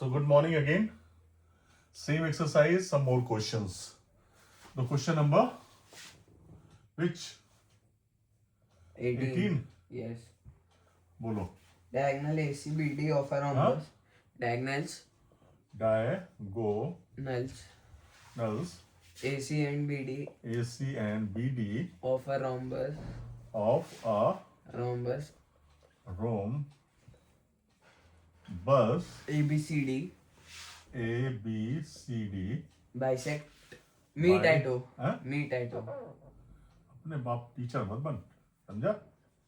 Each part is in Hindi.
So good morning again. Same exercise, some more questions. The question number which? 18. Yes. बोलो. Diagonal ACBD of a rhombus. Diagonals. Diagonals. AC and BD. AC and BD of a rhombus. Of a rhombus. Bus. ABCD. ABCD. Bisect. Meet at O. हाँ? Meet at O. अपने बाप टीचर मत बन, समझा?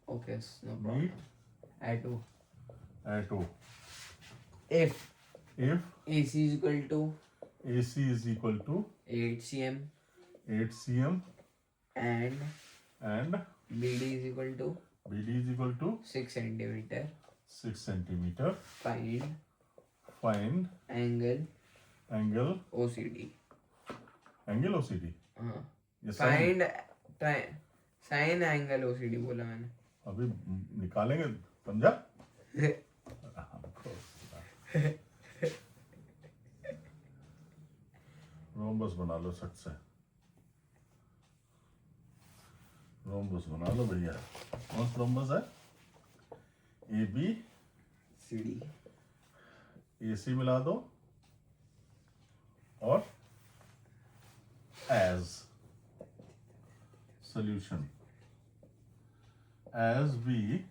Okay, no problem. Meet at O. at O. If AC is equal to 8 cm and BD is equal to 6 centimeter. Find angle OCD. Angle OCD. Find sin angle OCD बोला मैंने. अभी निकालेंगे, समझा? रोम्बस बना लो सट से. रोम्बस बना लो भैया. कौन सा रोम्बस है? CD. AC मिला दो और as solution. As we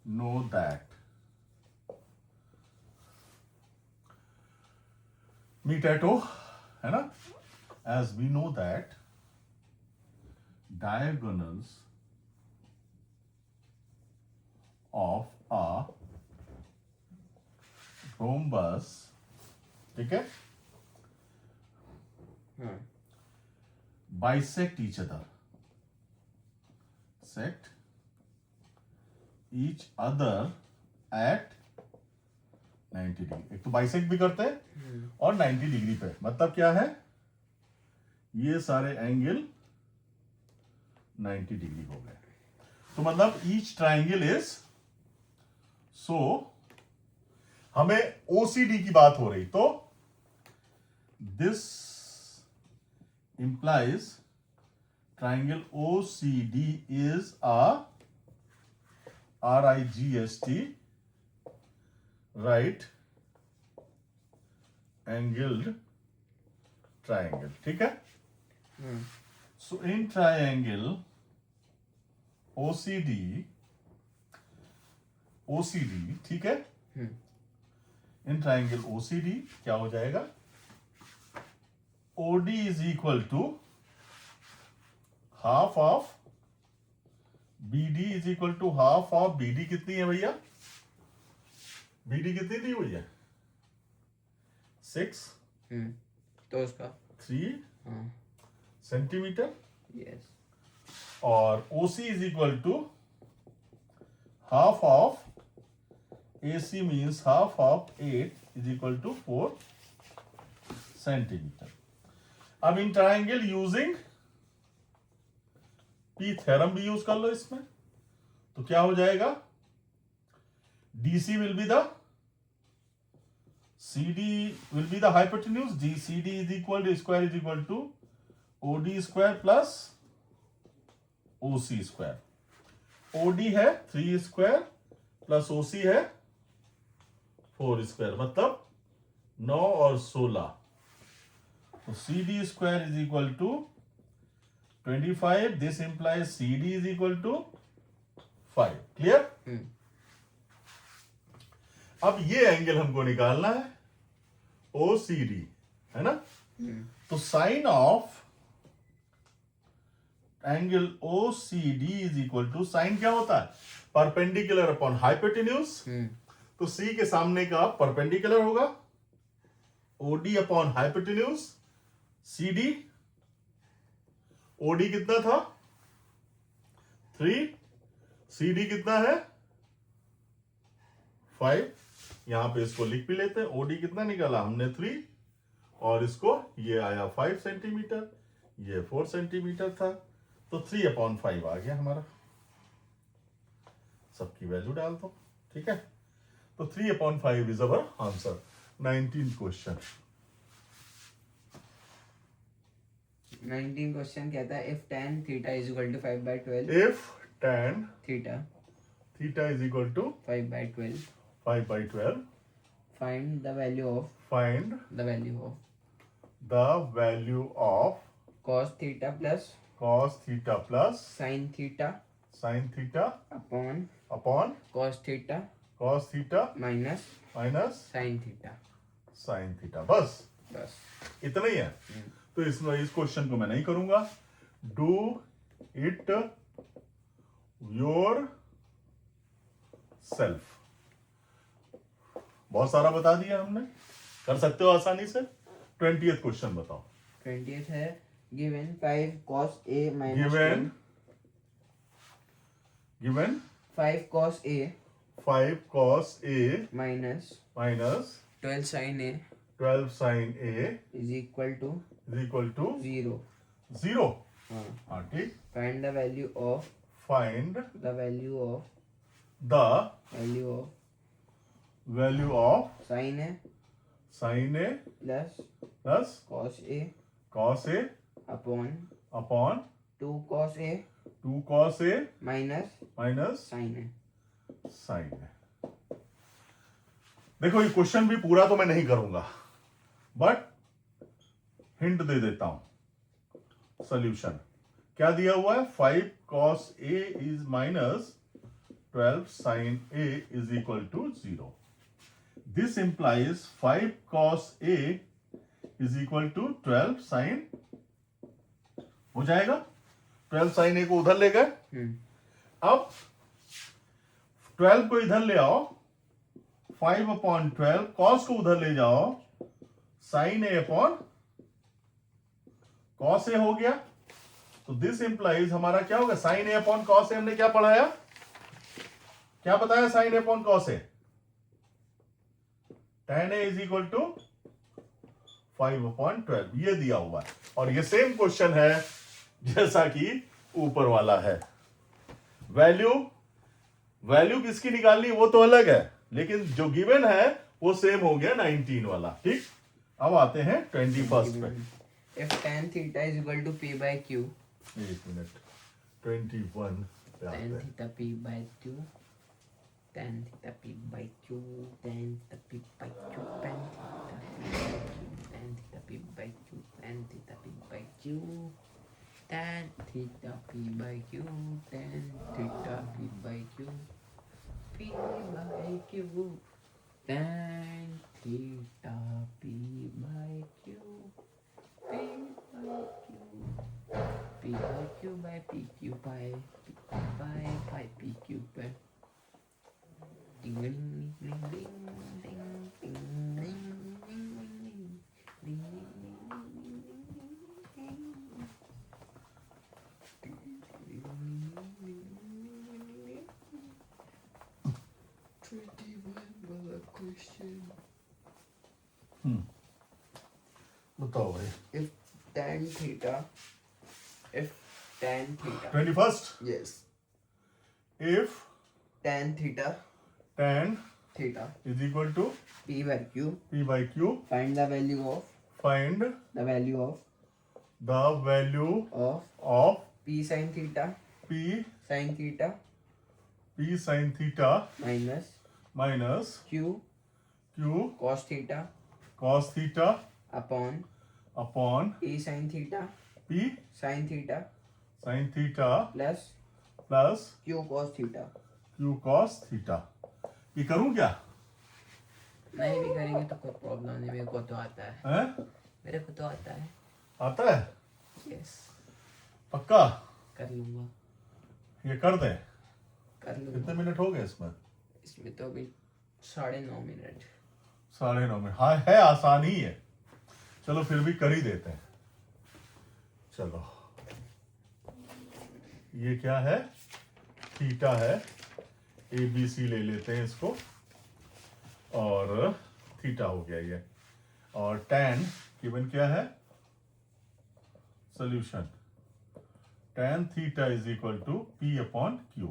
know that meet at O, है ना? As we know that diagonals of a rhombus, ठीक है? Bisect each other. Sect each other at 90 degree. एक तो बाइसेक्ट भी करते हैं और 90 डिग्री पे. मतलब क्या है? ये सारे एंगल 90 डिग्री हो गए. तो मतलब ईच ट्राइंगल इज, सो हमें OCD की बात हो रही, तो this implies triangle OCD is a RIGST, right angled triangle. ठीक है? So in triangle OCD, ठीक है? In triangle OCD क्या हो जाएगा? OD is equal to half of BD is equal to half of BD. कितनी है भैया? BD कितनी दी हुई है? 6. तो उसका 3 सेंटीमीटर. Yes. और OC is equal to half of AC means half of 8 is equal to 4 centimetre. अब in triangle using P theorem भी यूज कर लो इसमें, तो क्या हो जाएगा? DC will be the CD will be the hypotenuse. DCD is equal to square is equal to OD square plus OC square. OD है 3 स्क्वायर प्लस OC है 4 स्क्वायर, मतलब 9 और 16. So CD square is equal to 25. This implies CD is equal to 5. Clear? अब ये एंगल हमको निकालना है OCD, है ना? तो sine of angle OCD is equal to, sine क्या होता है? Perpendicular upon hypotenuse. तो C के सामने का परपेंडिकुलर होगा. OD upon hypotenuse CD. OD कितना था? 3. CD कितना है? 5. यहां पे इसको लिख भी लेते हैं. OD कितना निकाला हमने? 3. और इसको ये आया 5 सेंटीमीटर, ये 4 सेंटीमीटर था, तो 3/5 आ गया हमारा. सबकी वैल्यू डाल दो. ठीक है? तो 3/5 is our answer. 19th question. 19 question कहता है if tan theta is equal to 5/12 If tan theta theta is equal to 5/12 5/12, find the value of find the value of the value of cos theta plus cos theta plus sin theta sin theta upon upon cos theta cos theta minus minus sin theta. sin theta. बस बस इतना ही है. तो इस क्वेश्चन को मैं नहीं करूंगा. Do it your self. बहुत सारा बता दिया हमने. कर सकते हो आसानी से. 20th क्वेश्चन बताओ. 20th है given 5 cos a minus Given 5 cos a 5 cos a minus minus 12 sin a 12 sin a is equal to is equal to 0. 0. हाँ. हाँ ठीक. Find the value of Find the value of the value of value of sin a sin a plus plus cos a cos a upon upon 2 cos a 2 cos a minus minus sin a. sin a. देखो ये क्वेश्चन भी पूरा तो मैं नहीं करूंगा, बट हिंट दे देता हूं. सॉल्यूशन क्या दिया हुआ है? 5 cos a is minus 12 sin a is equal to 0. This implies 5 cos a is equal to 12 sin. हो जाएगा. 12 sin a को उधर ले गए. अब 12 को इधर ले आओ. 5/12 cos को उधर ले जाओ. sin a upon cos a हो गया. तो दिस इंप्लाइज हमारा क्या होगा? sin a upon cos a. हमने क्या पढ़ाया? क्या बताया? sin a upon cos a. tan a is equal to 5/12. ये दिया हुआ है. और ये सेम क्वेश्चन है जैसा कि ऊपर वाला है. वैल्यू किसकी निकालनी वो तो अलग है, लेकिन जो गिवन है वो सेम हो गया 19 वाला. ठीक. अब आते हैं 21st पे. If tan theta is equal to p by q, एक मिनट. 21 पे आते tan हैं. theta p by q, tan theta p by q, tan theta p by q, tan theta p by q, tan theta p by q, tan theta p by q, tan theta p by q, p by q, tan theta p by q, p by q, p by q by pq by pi pq by ding ding ding ding ding ding ding ding ding बताओ भाई. if tan theta 21st. yes If tan theta tan is equal to p by q, p by q, find the value of find the value of the value of of p sin theta p sin theta minus q q cos theta cos theta upon upon p sin theta p sin theta sin theta plus plus q cos theta. q cos theta. ये करूं क्या? नहीं भी करेंगे तो कोई प्रॉब्लम नहीं, मेरे को तो आता है. हैं? मेरे को तो आता है. आता है? यस पक्का? कर लूंगा. ये कर दे. कर कितने लूंगा. मिनट हो गए इसमें? इसमें तो अभी 9.5 मिनट. 9:30 मिनट. हाँ है, आसान ही है. चलो फिर भी कर ही देते हैं. चलो ये क्या है? थीटा है. ABC ले लेते हैं इसको, और थीटा हो गया ये. और tan गिवन क्या है? Solution tan theta is equal to p upon q.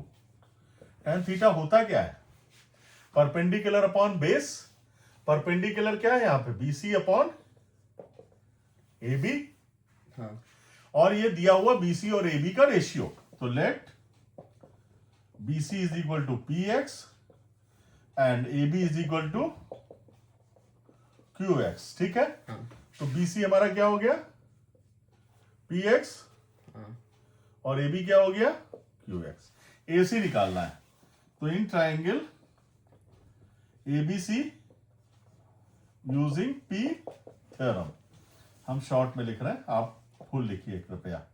tan theta होता क्या है? परपेंडिकुलर अपॉन बेस, परपेंडिकुलर क्या है यहाँ पे, BC अपॉन AB, हाँ और ये दिया हुआ BC और AB का रेशियो। तो let BC is equal to PX and AB is equal to QX, ठीक है। हाँ तो BC हमारा क्या हो गया, PX, हाँ और AB क्या हो गया, QX। AC निकालना है, तो in triangle ABC using P theorem, हम शॉर्ट में लिख रहे हैं, आप फुल लिखिए कृपया।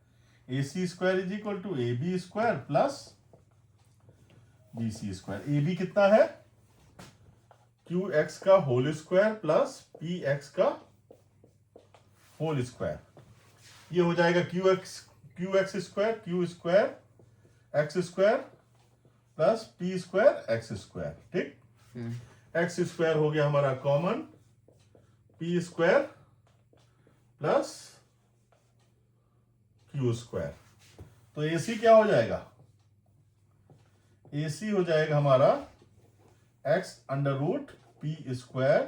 AC square is equal to AB square plus BC square. AB कितना है, QX का होल स्क्वायर प्लस PX का होल स्क्वायर, ये हो जाएगा QX square, Q square X square plus P square X square, ठीक। X स्क्वायर हो गया हमारा common, P square plus Q square. तो AC क्या हो जाएगा, AC हो जाएगा हमारा X under root P square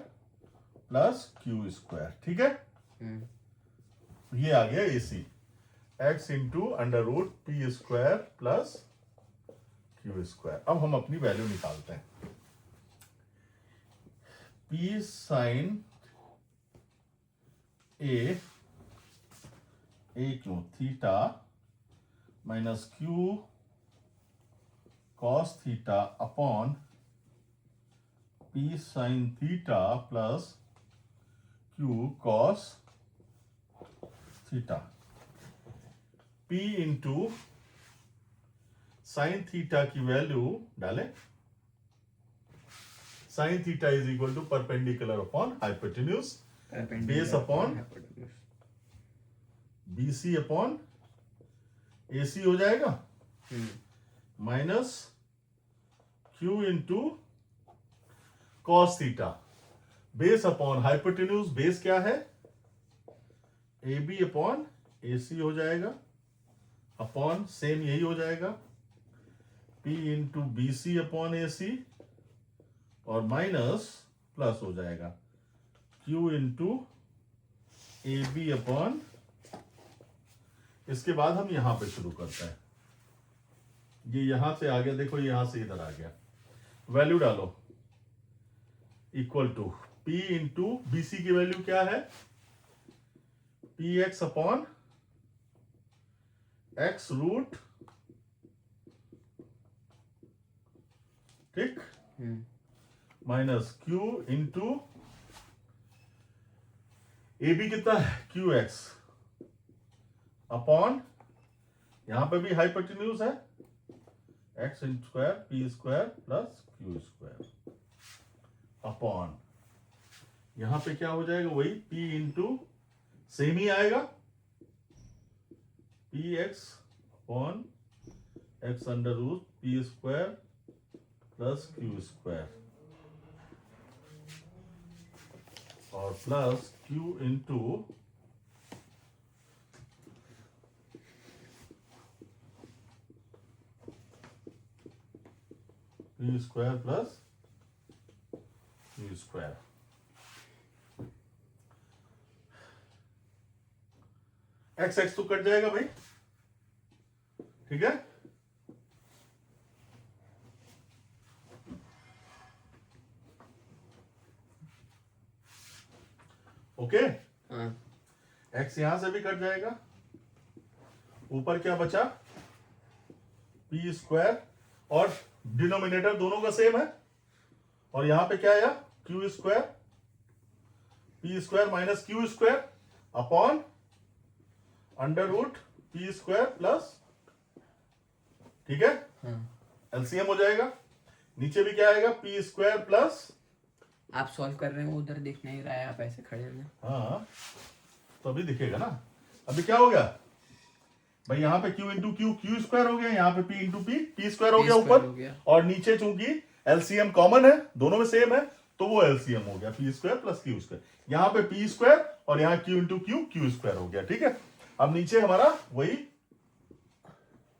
plus Q square, ठीक है। ये आ गया AC, X into under root P square plus Q square. अब हम अपनी वैल्यू निकालते हैं। P साइन A क्यों theta minus Q cos theta upon P sine theta plus Q cos theta. P into sine theta की वैल्यू डालें, sine theta is equal to perpendicular upon hypotenuse, base upon BC upon AC हो जाएगा, minus Q into cos theta, base upon hypotenuse, base क्या है AB अपॉन AC हो जाएगा, अपॉन सेम यही हो जाएगा P into BC upon AC, और माइनस प्लस हो जाएगा Q इंटू AB अपॉन, इसके बाद हम यहां पे शुरू करते हैं, ये यहां से आ गया, देखो यहां से इधर आ गया, वैल्यू डालो, equal to P into BC की वैल्यू क्या है, PX अपॉन X रूट, ठीक, माइनस Q इंटू AB कितना है QX अपॉन, यहां पे भी हाइपोटेन्यूज है, X square P square plus Q square upon, यहां पे क्या हो जाएगा, वही P इंटू सेम ही आएगा PX upon X under root P square plus Q square, और plus Q into P square plus Q square. X तो कट जाएगा भाई, ठीक है। ओके, X यहां से भी कट जाएगा, ऊपर क्या बचा, P स्क्वायर, और डिनोमिनेटर दोनों का सेम है, और यहां पे क्या आया, Q square, P square minus Q square upon under root P square plus, ठीक है, एलसीएम हो जाएगा, नीचे भी क्या आएगा, P स्क्वायर प्लस, आप सॉल्व कर रहे हो, उधर दिख नहीं रहा है, आप ऐसे खड़े हैं। हाँ तो अभी दिखेगा ना। अभी क्या हो गया भाई, यहाँ पे Q इंटू Q स्क्वायर हो गया, यहाँ पे P इंटू P स्क्वायर हो गया ऊपर, और नीचे चूंकि एलसीएम कॉमन है, दोनों में सेम है, तो वो एलसीएम हो गया P square plus Q square, यहाँ पे P स्क्वायर और यहाँ Q इंटू Q स्क्वायर हो गया, ठीक है। अब नीचे हमारा वही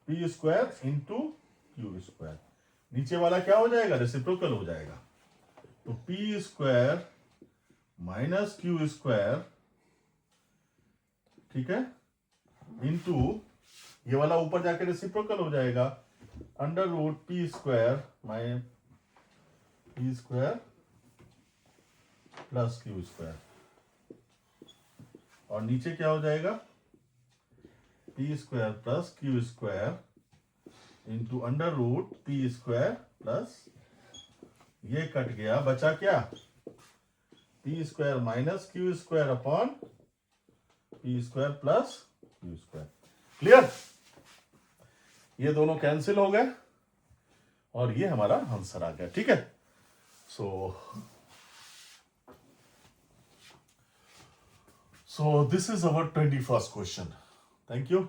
P square into Q square, नीचे वाला क्या हो जाएगा, रेसिप्रोकल हो जाएगा, तो P square minus Q square, ठीक है, इंटू ये वाला ऊपर जाकर रेसिप्रोकल हो जाएगा, under root P square minus P square plus Q square, और नीचे क्या हो जाएगा, P square plus Q square into under root P square plus, ये कट गया, बचा क्या, P square minus Q square upon P square plus Q square. Clear? ये दोनों कैंसिल हो गए और ये हमारा आंसर आ गया। ठीक है, so this is our 21st question. Thank you.